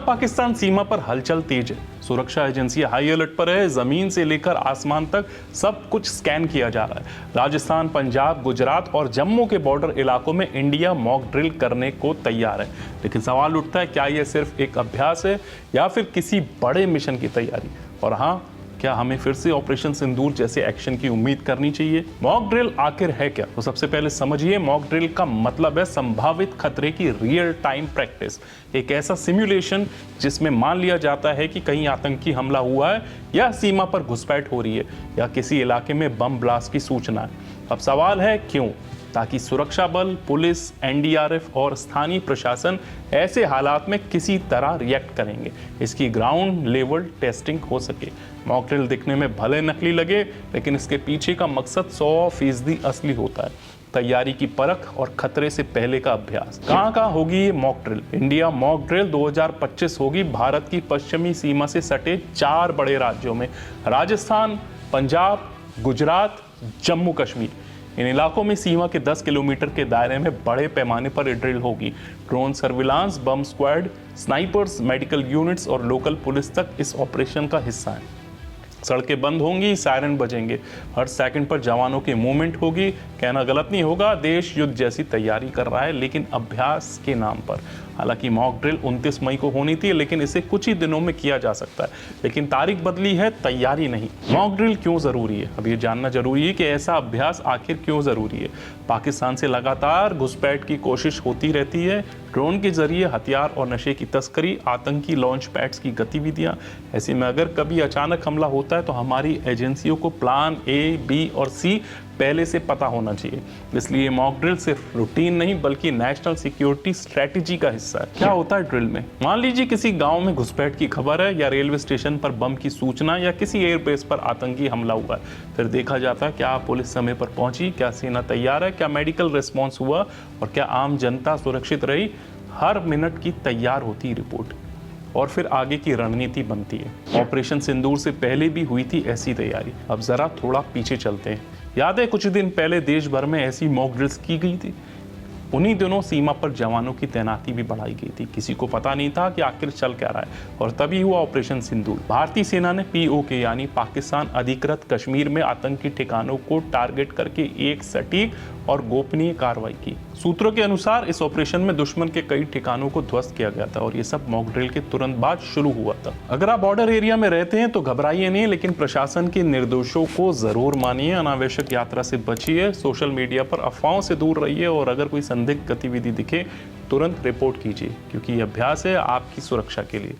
भारत पाकिस्तान सीमा पर हलचल तेज है। सुरक्षा एजेंसी हाई अलर्ट पर है। जमीन से लेकर आसमान तक सब कुछ स्कैन किया जा रहा है। राजस्थान, पंजाब, गुजरात और जम्मू के बॉर्डर इलाकों में इंडिया मॉक ड्रिल करने को तैयार है। लेकिन सवाल उठता है, क्या यह सिर्फ एक अभ्यास है या फिर किसी बड़े मिशन की तैयारी? और हाँ, क्या हमें फिर से ऑपरेशन सिंदूर जैसे एक्शन की उम्मीद करनी चाहिए? मॉक ड्रिल आखिर है क्या? तो सबसे पहले समझिए, मॉक ड्रिल का मतलब है संभावित खतरे की रियल टाइम प्रैक्टिस। एक ऐसा सिमुलेशन जिसमें मान लिया जाता है कि कहीं आतंकी हमला हुआ है या सीमा पर घुसपैठ हो रही है या किसी इलाके में बम ब्लास्ट की सूचना है। अब सवाल है क्यों? ताकि सुरक्षा बल, पुलिस, एनडीआरएफ और स्थानीय प्रशासन ऐसे हालात में किसी तरह रिएक्ट करेंगे। इसकी ग्राउंड लेवल टेस्टिंग हो सके। मॉक ड्रिल दिखने में भले नकली लगे, लेकिन इसके पीछे का मकसद 100% असली होता है। तैयारी की परख और खतरे से पहले का अभ्यास। कहां होगी ये mock drill? India mock drill 2025 होगी भारत की पश्चिमी सीमा से सटे 4 बड़े राज्यों में: राजस्थान, पंजाब, गुजरात, जम्मू कश्मीर। इन इलाकों में सीमा के 10 किलोमीटर के दायरे में बड़े पैमाने पर ड्रिल होगी। ड्रोन सर्विलांस, बम स्क्वाड, स्नाइपर्स, मेडिकल यूनिट्स और लोकल पुलिस तक इस ऑपरेशन का हिस्सा है। सड़कें बंद होंगी, सायरन बजेंगे, हर सेकंड पर जवानों की मूवमेंट होगी। कहना गलत नहीं होगा, देश युद्ध जैसी तैयारी कर रहा है, लेकिन अभ्यास के नाम पर। हालांकि मॉक ड्रिल 29 मई को होनी थी, लेकिन इसे कुछ ही दिनों में किया जा सकता है। लेकिन तारीख बदली है, तैयारी नहीं। मॉक ड्रिल क्यों जरूरी है? अब ये जानना जरूरी है कि ऐसा अभ्यास आखिर क्यों जरूरी है। पाकिस्तान से लगातार घुसपैठ की कोशिश होती रहती है। ड्रोन के जरिए हथियार और नशे की तस्करी, आतंकी लॉन्च पैड्स की गतिविधियां। ऐसे में अगर कभी अचानक हमला होता है तो हमारी एजेंसियों को प्लान ए, बी और सी पहले से पता होना चाहिए। इसलिए मॉक ड्रिल सिर्फ रूटीन नहीं बल्कि नेशनल सिक्योरिटी स्ट्रेटेजी का हिस्सा है। क्या होता है ड्रिल में? मान लीजिए किसी गांव में घुसपैठ की खबर है, या रेलवे स्टेशन पर बम की सूचना, या किसी एयरबेस पर आतंकी हमला हुआ है। फिर देखा जाता है क्या पुलिस समय पर पहुंची, क्या सेना तैयार है, क्या मेडिकल रिस्पॉन्स हुआ और क्या आम जनता सुरक्षित रही। हर मिनट की तैयार होती है रिपोर्ट और फिर आगे की रणनीति बनती है। ऑपरेशन सिंदूर से पहले भी हुई थी ऐसी तैयारी। अब जरा थोड़ा पीछे चलते हैं। याद है कुछ दिन पहले देश भर में ऐसी मॉक ड्रिल्स की गई थी। उन्हीं दिनों सीमा पर जवानों की तैनाती भी बढ़ाई गई थी। किसी को पता नहीं था कि आखिर चल क्या रहा है, और तभी हुआ ऑपरेशन सिंदूर। भारतीय सेना ने पीओके यानी पाकिस्तान अधिकृत कश्मीर में आतंकी ठिकानों को टारगेट करके एक सटीक और गोपनीय कार्रवाई की। सूत्रों के अनुसार इस ऑपरेशन में दुश्मन के कई ठिकानों को ध्वस्त किया गया था, और ये सब मॉक ड्रिल के तुरंत बाद शुरू हुआ था। अगर आप बॉर्डर एरिया में रहते हैं तो घबराइए नहीं, लेकिन प्रशासन के निर्देशों को जरूर मानिए। अनावश्यक यात्रा से बचिए, सोशल मीडिया पर अफवाहों से दूर रहिए, और अगर कोई संदिग्ध गतिविधि दिखे तुरंत रिपोर्ट कीजिए, क्योंकि यह अभ्यास है आपकी सुरक्षा के लिए।